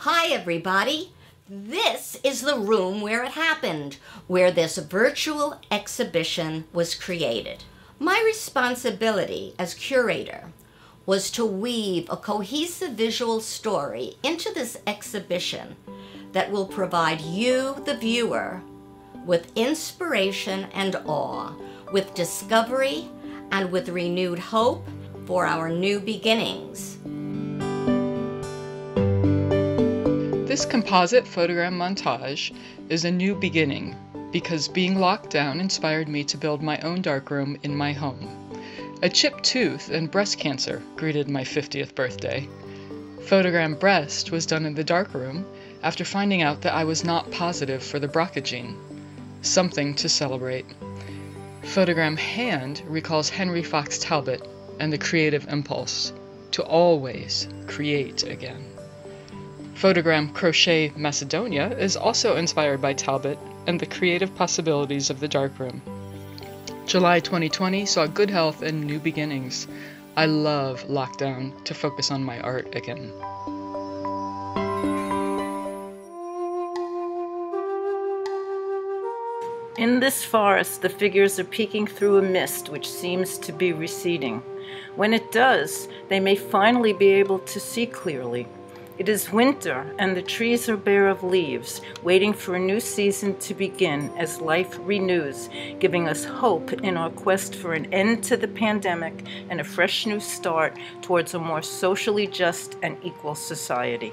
Hi everybody, this is the room where it happened, where this virtual exhibition was created. My responsibility as curator was to weave a cohesive visual story into this exhibition that will provide you, the viewer, with inspiration and awe, with discovery, and with renewed hope for our new beginnings. This composite photogram montage is a new beginning because being locked down inspired me to build my own darkroom in my home. A chipped tooth and breast cancer greeted my 50th birthday. Photogram breast was done in the darkroom after finding out that I was not positive for the BRCA gene. Something to celebrate. Photogram hand recalls Henry Fox Talbot and the creative impulse to always create again. Photogram Crochet Macedonia is also inspired by Talbot and the creative possibilities of the darkroom. July 2020 saw good health and new beginnings. I love lockdown to focus on my art again. In this forest, the figures are peeking through a mist which seems to be receding. When it does, they may finally be able to see clearly. It is winter, and the trees are bare of leaves, waiting for a new season to begin as life renews, giving us hope in our quest for an end to the pandemic and a fresh new start towards a more socially just and equal society.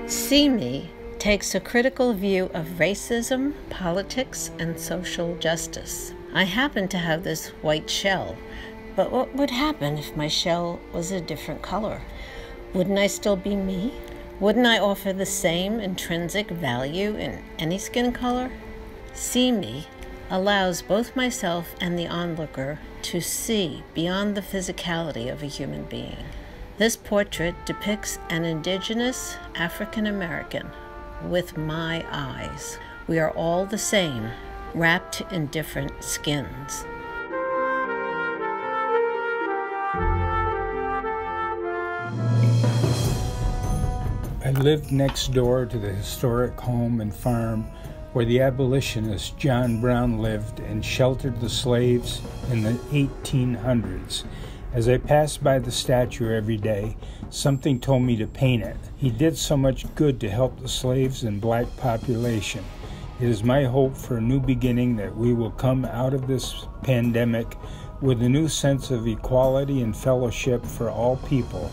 See Me takes a critical view of racism, politics, and social justice. I happen to have this white shell, but what would happen if my shell was a different color? Wouldn't I still be me? Wouldn't I offer the same intrinsic value in any skin color? See Me allows both myself and the onlooker to see beyond the physicality of a human being. This portrait depicts an indigenous African American with my eyes. We are all the same, wrapped in different skins. I lived next door to the historic home and farm where the abolitionist John Brown lived and sheltered the slaves in the 1800s. As I passed by the statue every day, something told me to paint it. He did so much good to help the slaves and black population. It is my hope for a new beginning that we will come out of this pandemic with a new sense of equality and fellowship for all people.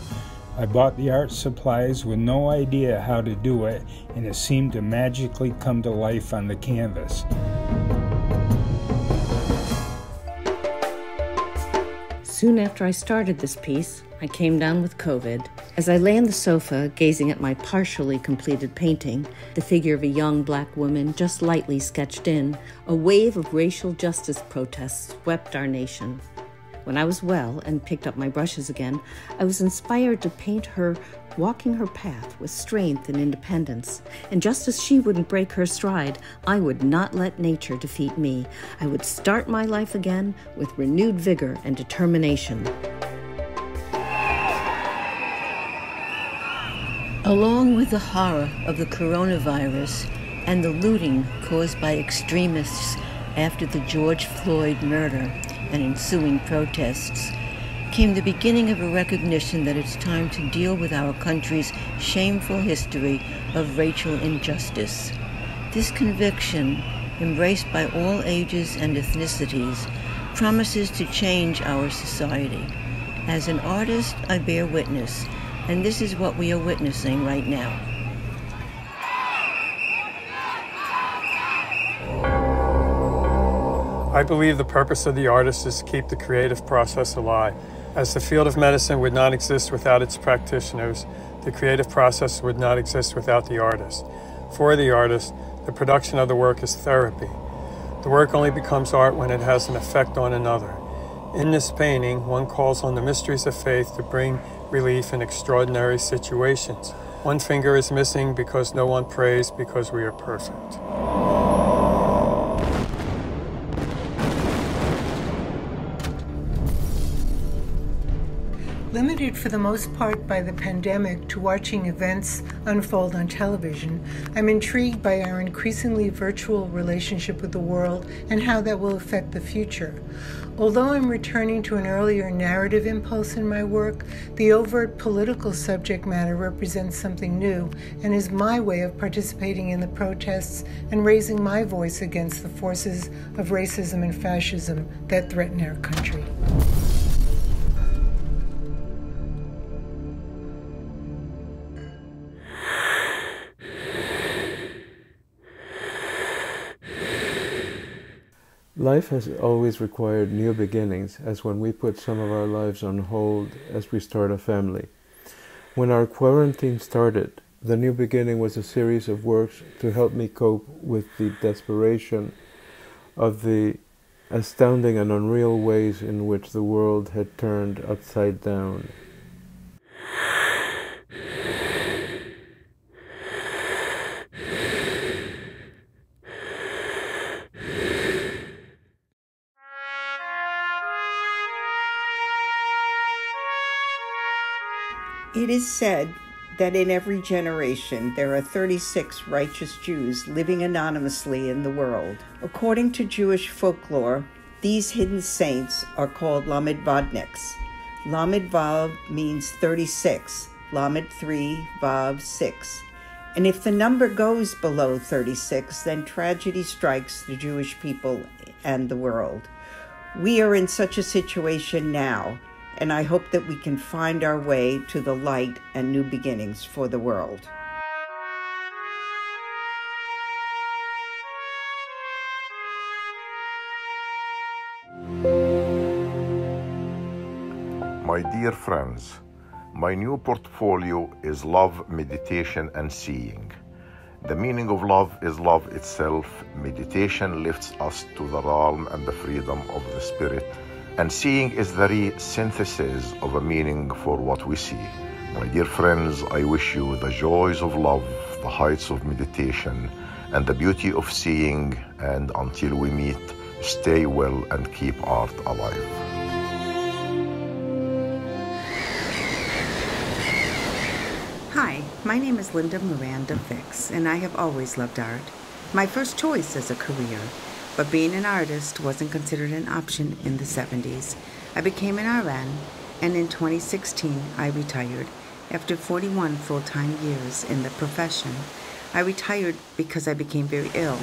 I bought the art supplies with no idea how to do it, and it seemed to magically come to life on the canvas. Soon after I started this piece, I came down with COVID. As I lay on the sofa, gazing at my partially completed painting, the figure of a young black woman just lightly sketched in, a wave of racial justice protests swept our nation. When I was well and picked up my brushes again, I was inspired to paint her walking her path with strength and independence. And just as she wouldn't break her stride, I would not let nature defeat me. I would start my life again with renewed vigor and determination. Along with the horror of the coronavirus and the looting caused by extremists after the George Floyd murder and ensuing protests, came the beginning of a recognition that it's time to deal with our country's shameful history of racial injustice. This conviction, embraced by all ages and ethnicities, promises to change our society. As an artist, I bear witness, and this is what we are witnessing right now. I believe the purpose of the artist is to keep the creative process alive. As the field of medicine would not exist without its practitioners, the creative process would not exist without the artist. For the artist, the production of the work is therapy. The work only becomes art when it has an effect on another. In this painting, one calls on the mysteries of faith to bring relief in extraordinary situations. One finger is missing because no one prays because we are perfect. Limited for the most part by the pandemic to watching events unfold on television, I'm intrigued by our increasingly virtual relationship with the world and how that will affect the future. Although I'm returning to an earlier narrative impulse in my work, the overt political subject matter represents something new and is my way of participating in the protests and raising my voice against the forces of racism and fascism that threaten our country. Life has always required new beginnings, as when we put some of our lives on hold as we start a family. When our quarantine started, the new beginning was a series of works to help me cope with the desperation of the astounding and unreal ways in which the world had turned upside down. It is said that in every generation there are 36 righteous Jews living anonymously in the world. According to Jewish folklore, these hidden saints are called Lamed Vadniks. Lamed Vav means 36, Lamed 3, Vav 6. And if the number goes below 36, then tragedy strikes the Jewish people and the world. We are in such a situation now, and I hope that we can find our way to the light and new beginnings for the world. My dear friends, my new portfolio is Love, Meditation, and Seeing. The meaning of love is love itself. Meditation lifts us to the realm and the freedom of the spirit. And seeing is the re-synthesis of a meaning for what we see. My dear friends, I wish you the joys of love, the heights of meditation, and the beauty of seeing. And until we meet, stay well and keep art alive. Hi, my name is Linda Miranda Fix, and I have always loved art. My first choice as a career. But being an artist wasn't considered an option in the 70s. I became an RN, and in 2016, I retired. After 41 full-time years in the profession, I retired because I became very ill.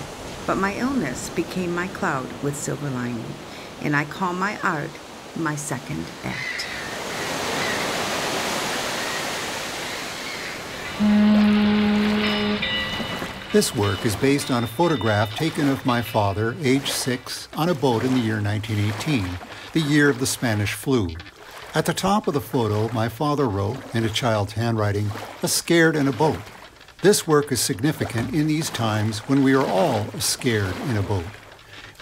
But my illness became my cloud with silver lining, and I call my art my second act. This work is based on a photograph taken of my father, age 6, on a boat in the year 1918, the year of the Spanish flu. At the top of the photo, my father wrote, in a child's handwriting, "scared in a boat." This work is significant in these times when we are all scared in a boat.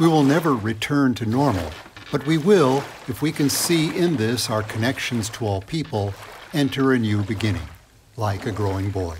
We will never return to normal, but we will, if we can see in this our connections to all people, enter a new beginning, like a growing boy.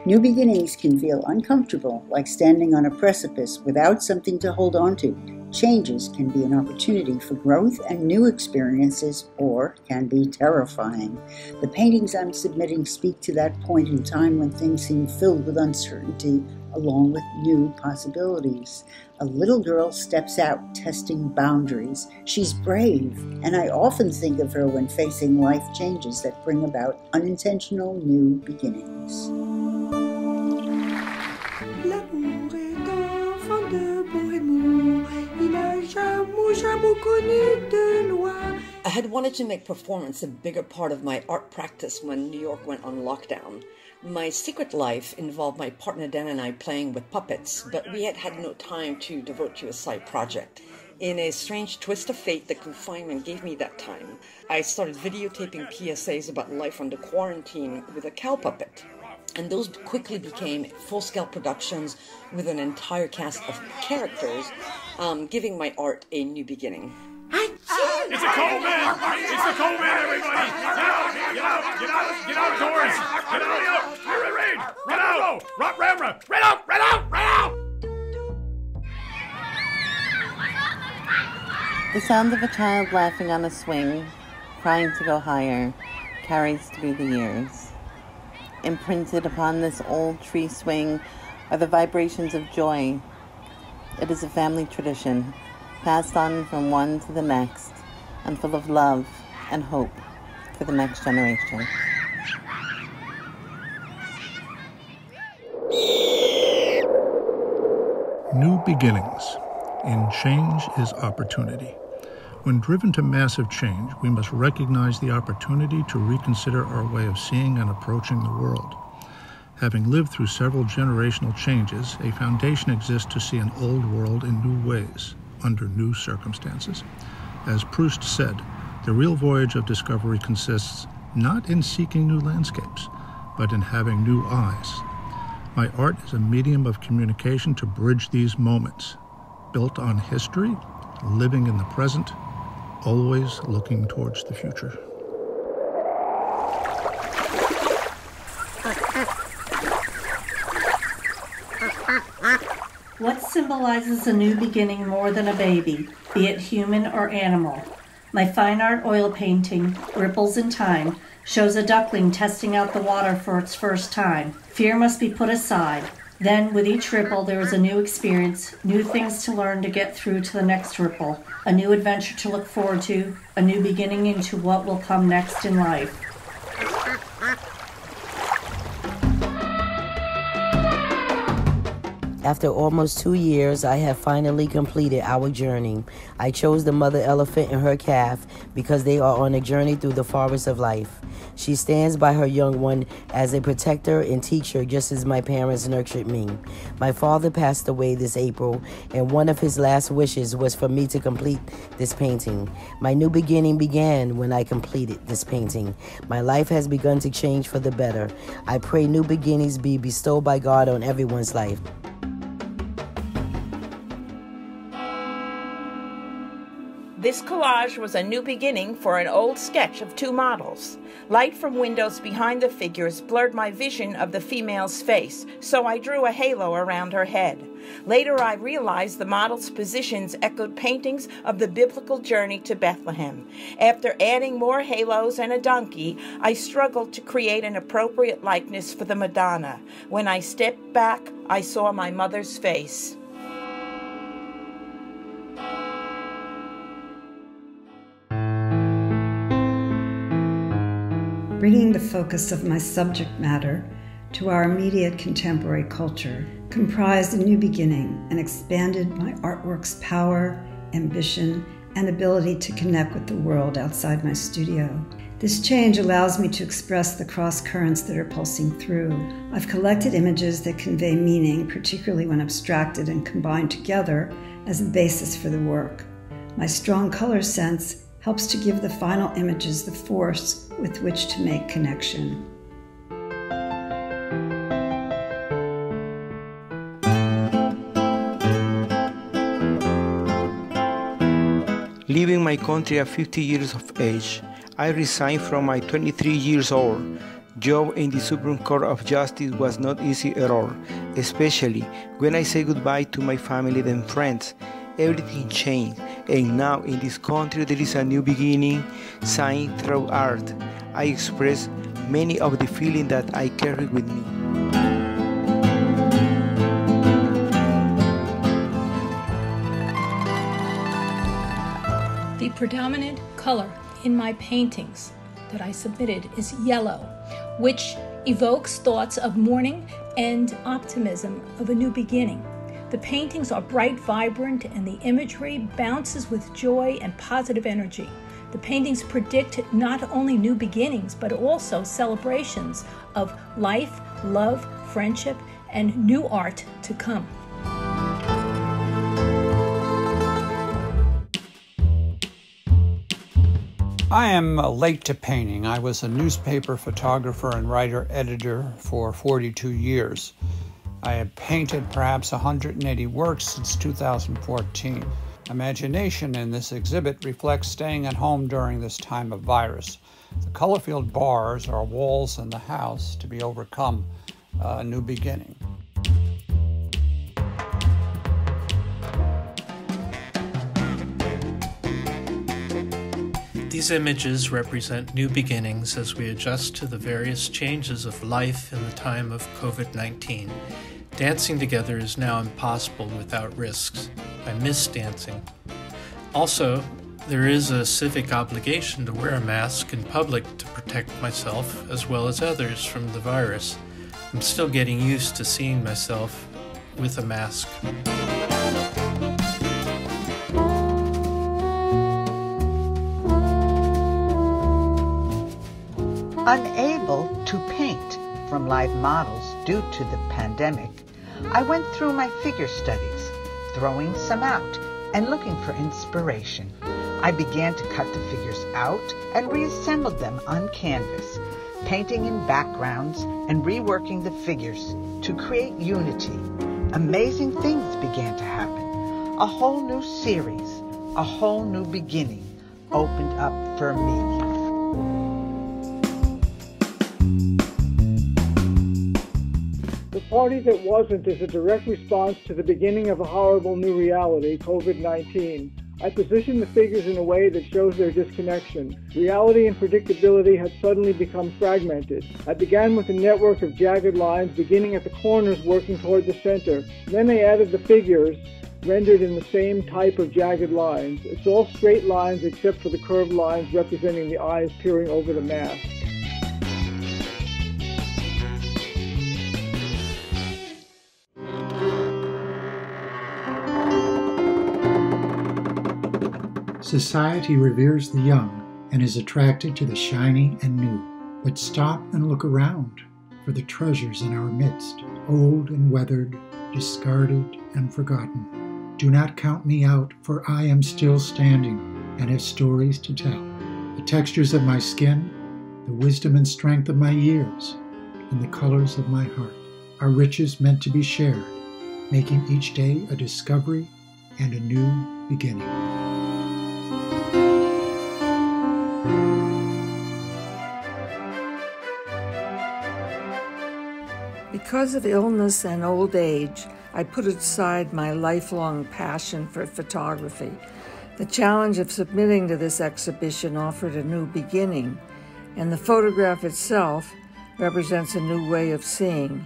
New beginnings can feel uncomfortable, like standing on a precipice without something to hold on to. Changes can be an opportunity for growth and new experiences, or can be terrifying. The paintings I'm submitting speak to that point in time when things seem filled with uncertainty, along with new possibilities. A little girl steps out, testing boundaries. She's brave, and I often think of her when facing life changes that bring about unintentional new beginnings. L'amour est enfant de beau et mou, il n'a jamais connu de loi. I had wanted to make performance a bigger part of my art practice when New York went on lockdown. My secret life involved my partner Dan and I playing with puppets, but we had no time to devote to a side project. In a strange twist of fate, the confinement gave me that time. I started videotaping PSAs about life under quarantine with a cow puppet. And those quickly became full-scale productions with an entire cast of characters, giving my art a new beginning. It's a cold man! It's the cold man, everybody! Get out! Get out! Get out! Get outdoors! Get out! Run out! Run out! Run out! Run out! Run out! The sound of a child laughing on a swing, crying to go higher, carries through the years. Imprinted upon this old tree swing are the vibrations of joy. It is a family tradition, passed on from one to the next, and full of love and hope for the next generation. New beginnings. In change is opportunity. When driven to massive change, we must recognize the opportunity to reconsider our way of seeing and approaching the world. Having lived through several generational changes, a foundation exists to see an old world in new ways, under new circumstances. As Proust said, the real voyage of discovery consists not in seeking new landscapes, but in having new eyes. My art is a medium of communication to bridge these moments, built on history, living in the present, always looking towards the future. What symbolizes a new beginning more than a baby, be it human or animal? My fine art oil painting, Ripples in Time, shows a duckling testing out the water for its first time. Fear must be put aside. Then, with each ripple, there is a new experience, new things to learn to get through to the next ripple, a new adventure to look forward to, a new beginning into what will come next in life. After almost 2 years, I have finally completed our journey. I chose the mother elephant and her calf because they are on a journey through the forest of life. She stands by her young one as a protector and teacher, just as my parents nurtured me. My father passed away this April, and one of his last wishes was for me to complete this painting. My new beginning began when I completed this painting. My life has begun to change for the better. I pray new beginnings be bestowed by God on everyone's life. This collage was a new beginning for an old sketch of two models. Light from windows behind the figures blurred my vision of the female's face, so I drew a halo around her head. Later I realized the models' positions echoed paintings of the biblical journey to Bethlehem. After adding more halos and a donkey, I struggled to create an appropriate likeness for the Madonna. When I stepped back, I saw my mother's face. Bringing the focus of my subject matter to our immediate contemporary culture comprised a new beginning and expanded my artwork's power, ambition, and ability to connect with the world outside my studio. This change allows me to express the cross currents that are pulsing through. I've collected images that convey meaning, particularly when abstracted and combined together as a basis for the work. My strong color sense helps to give the final images the force with which to make connection. Leaving my country at 50 years of age, I resigned from my 23 years old job in the Supreme Court of Justice was not easy at all, especially when I say goodbye to my family and friends. Everything changed, and now in this country there is a new beginning, signed through art. I express many of the feelings that I carry with me. The predominant color in my paintings that I submitted is yellow, which evokes thoughts of mourning and optimism of a new beginning. The paintings are bright, vibrant, and the imagery bounces with joy and positive energy. The paintings predict not only new beginnings, but also celebrations of life, love, friendship, and new art to come. I am late to painting. I was a newspaper photographer and writer-editor for 42 years. I have painted perhaps 180 works since 2014. Imagination in this exhibit reflects staying at home during this time of virus. The color-filled bars are walls in the house to be overcome, a new beginning. These images represent new beginnings as we adjust to the various changes of life in the time of COVID-19. Dancing together is now impossible without risks. I miss dancing. Also, there is a civic obligation to wear a mask in public to protect myself as well as others from the virus. I'm still getting used to seeing myself with a mask. Unable to paint from live models due to the pandemic, I went through my figure studies, throwing some out and looking for inspiration. I began to cut the figures out and reassembled them on canvas, painting in backgrounds and reworking the figures to create unity. Amazing things began to happen. A whole new series, a whole new beginning opened up for me. The Party That Wasn't is a direct response to the beginning of a horrible new reality, COVID-19. I positioned the figures in a way that shows their disconnection. Reality and predictability had suddenly become fragmented. I began with a network of jagged lines beginning at the corners working toward the center. Then I added the figures, rendered in the same type of jagged lines. It's all straight lines except for the curved lines representing the eyes peering over the mask. Society reveres the young and is attracted to the shiny and new. But stop and look around for the treasures in our midst, old and weathered, discarded and forgotten. Do not count me out, for I am still standing and have stories to tell. The textures of my skin, the wisdom and strength of my years, and the colors of my heart are riches meant to be shared, making each day a discovery and a new beginning. Because of illness and old age, I put aside my lifelong passion for photography. The challenge of submitting to this exhibition offered a new beginning, and the photograph itself represents a new way of seeing.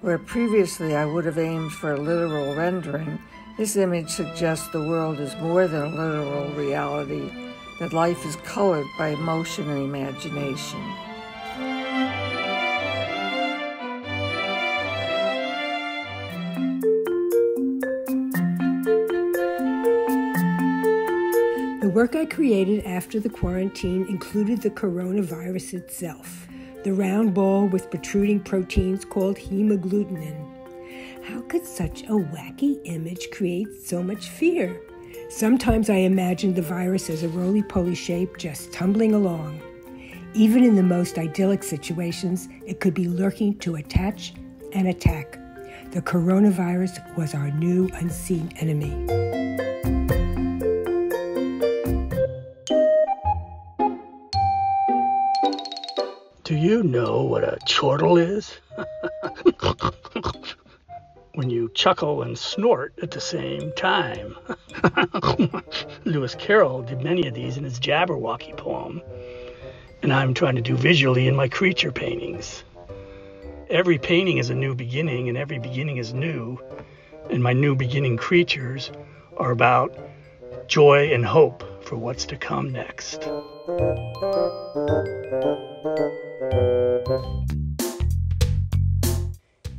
Where previously I would have aimed for a literal rendering, this image suggests the world is more than a literal reality, that life is colored by emotion and imagination. The work I created after the quarantine included the coronavirus itself, the round ball with protruding proteins called hemagglutinin. How could such a wacky image create so much fear? Sometimes I imagined the virus as a roly-poly shape just tumbling along. Even in the most idyllic situations, it could be lurking to attach and attack. The coronavirus was our new unseen enemy. Do you know what a chortle is? When you chuckle and snort at the same time. Lewis Carroll did many of these in his Jabberwocky poem, and I'm trying to do visually in my creature paintings. Every painting is a new beginning, and every beginning is new, and my new beginning creatures are about joy and hope for what's to come next.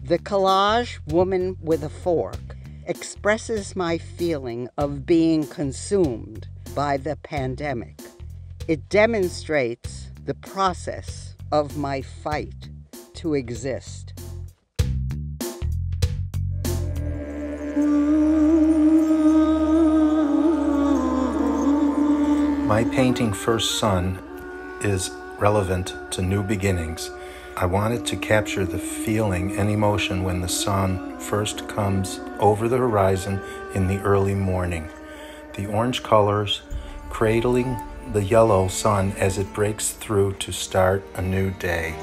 The collage Woman with a Fork expresses my feeling of being consumed by the pandemic. It demonstrates the process of my fight to exist. My painting First Sun is relevant to new beginnings. I wanted to capture the feeling and emotion when the sun first comes over the horizon in the early morning. The orange colors cradling the yellow sun as it breaks through to start a new day.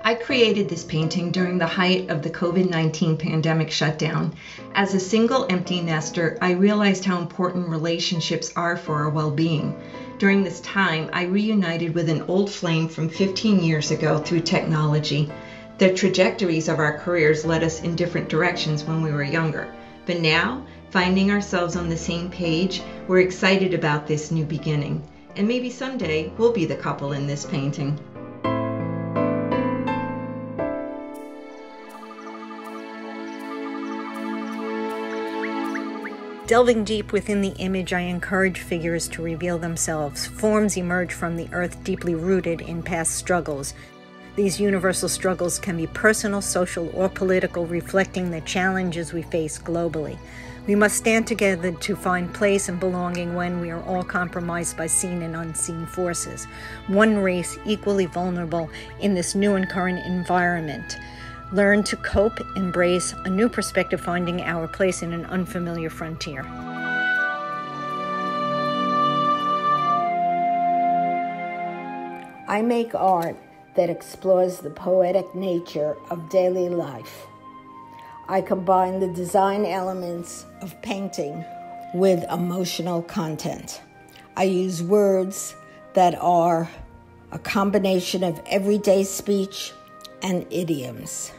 I created this painting during the height of the COVID-19 pandemic shutdown. As a single empty nester, I realized how important relationships are for our well-being. During this time, I reunited with an old flame from 15 years ago through technology. The trajectories of our careers led us in different directions when we were younger. But now, finding ourselves on the same page, we're excited about this new beginning. And maybe someday we'll be the couple in this painting. Delving deep within the image, I encourage figures to reveal themselves. Forms emerge from the earth deeply rooted in past struggles. These universal struggles can be personal, social, or political, reflecting the challenges we face globally. We must stand together to find place and belonging when we are all compromised by seen and unseen forces. One race equally vulnerable in this new and current environment. Learn to cope, embrace a new perspective, finding our place in an unfamiliar frontier. I make art that explores the poetic nature of daily life. I combine the design elements of painting with emotional content. I use words that are a combination of everyday speech and idioms.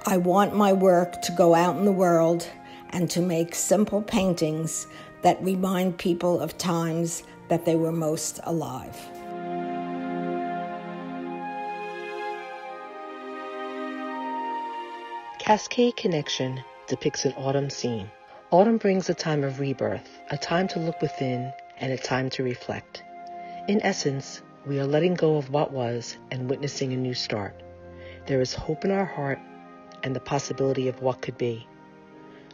I want my work to go out in the world and to make simple paintings that remind people of times that they were most alive. Cascade Connection depicts an autumn scene. Autumn brings a time of rebirth, a time to look within, and a time to reflect. In essence, we are letting go of what was and witnessing a new start. There is hope in our heart and the possibility of what could be.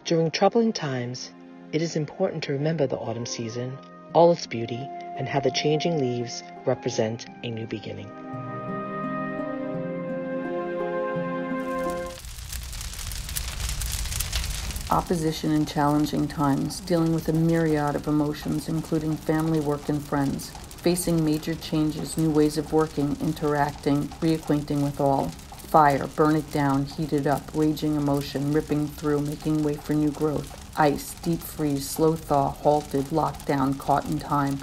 During troubling times, it is important to remember the autumn season, all its beauty, and how the changing leaves represent a new beginning. Opposition in challenging times, dealing with a myriad of emotions, including family, work, and friends, facing major changes, new ways of working, interacting, reacquainting with all. Fire, burn it down, heat it up, raging emotion, ripping through, making way for new growth. Ice, deep freeze, slow thaw, halted, locked down, caught in time.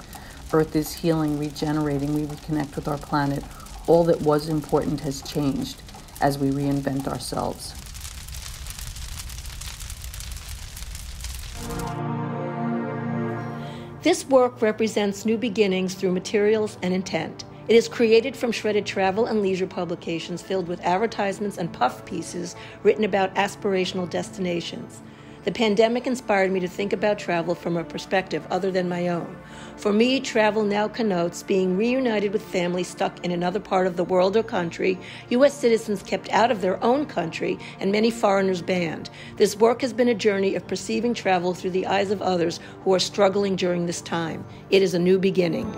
Earth is healing, regenerating, we reconnect with our planet. All that was important has changed as we reinvent ourselves. This work represents new beginnings through materials and intent. It is created from shredded travel and leisure publications filled with advertisements and puff pieces written about aspirational destinations. The pandemic inspired me to think about travel from a perspective other than my own. For me, travel now connotes being reunited with family stuck in another part of the world or country, U.S. citizens kept out of their own country, and many foreigners banned. This work has been a journey of perceiving travel through the eyes of others who are struggling during this time. It is a new beginning.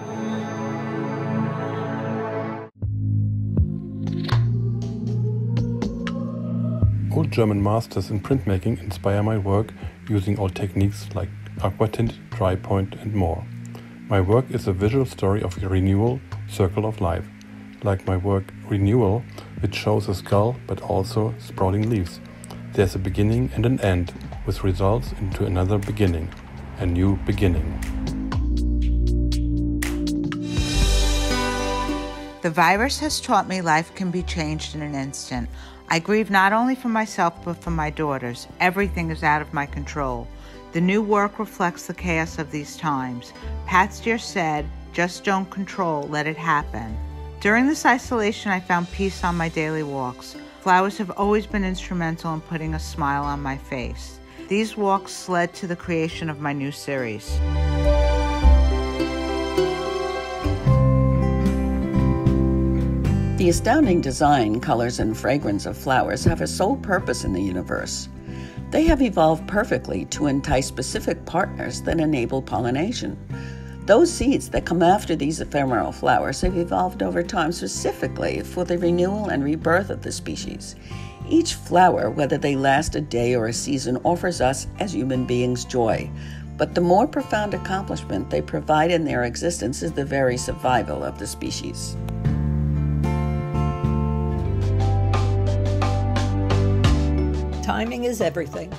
Old German masters in printmaking inspire my work using old techniques like aquatint, dry point, and more. My work is a visual story of renewal, circle of life. Like my work Renewal, which shows a skull but also sprouting leaves. There's a beginning and an end, which results into another beginning, a new beginning. The virus has taught me life can be changed in an instant. I grieve not only for myself, but for my daughters. Everything is out of my control. The new work reflects the chaos of these times. Pat Steer said, just don't control, let it happen. During this isolation, I found peace on my daily walks. Flowers have always been instrumental in putting a smile on my face. These walks led to the creation of my new series. The astounding design, colors, and fragrance of flowers have a sole purpose in the universe. They have evolved perfectly to entice specific partners that enable pollination. Those seeds that come after these ephemeral flowers have evolved over time specifically for the renewal and rebirth of the species. Each flower, whether they last a day or a season, offers us as human beings joy. But the more profound accomplishment they provide in their existence is the very survival of the species. Timing is everything.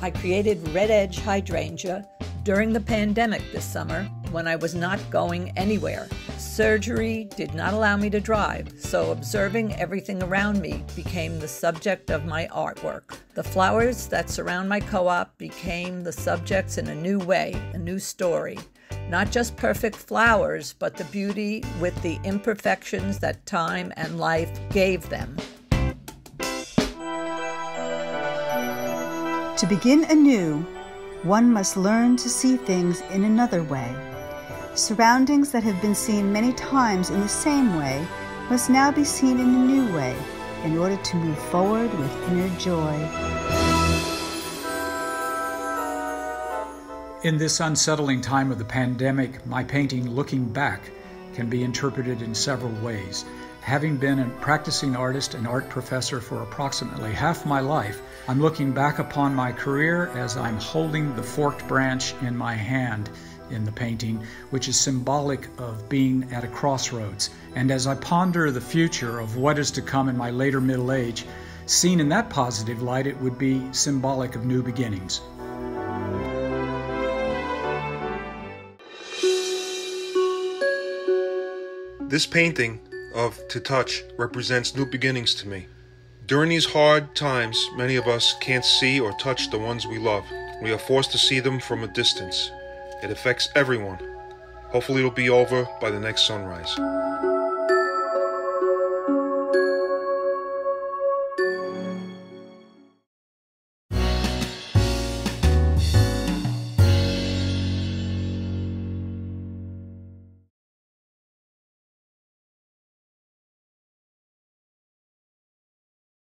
I created Red Edge Hydrangea during the pandemic this summer when I was not going anywhere. Surgery did not allow me to drive, so observing everything around me became the subject of my artwork. The flowers that surround my co-op became the subjects in a new way, a new story. Not just perfect flowers, but the beauty with the imperfections that time and life gave them. To begin anew, one must learn to see things in another way. Surroundings that have been seen many times in the same way must now be seen in a new way in order to move forward with inner joy. In this unsettling time of the pandemic, my painting, Looking Back, can be interpreted in several ways. Having been a practicing artist and art professor for approximately half my life, I'm looking back upon my career as I'm holding the forked branch in my hand in the painting, which is symbolic of being at a crossroads. And as I ponder the future of what is to come in my later middle age, seen in that positive light, it would be symbolic of new beginnings. This painting of To Touch represents new beginnings to me. During these hard times, many of us can't see or touch the ones we love. We are forced to see them from a distance. It affects everyone. Hopefully it'll be over by the next sunrise.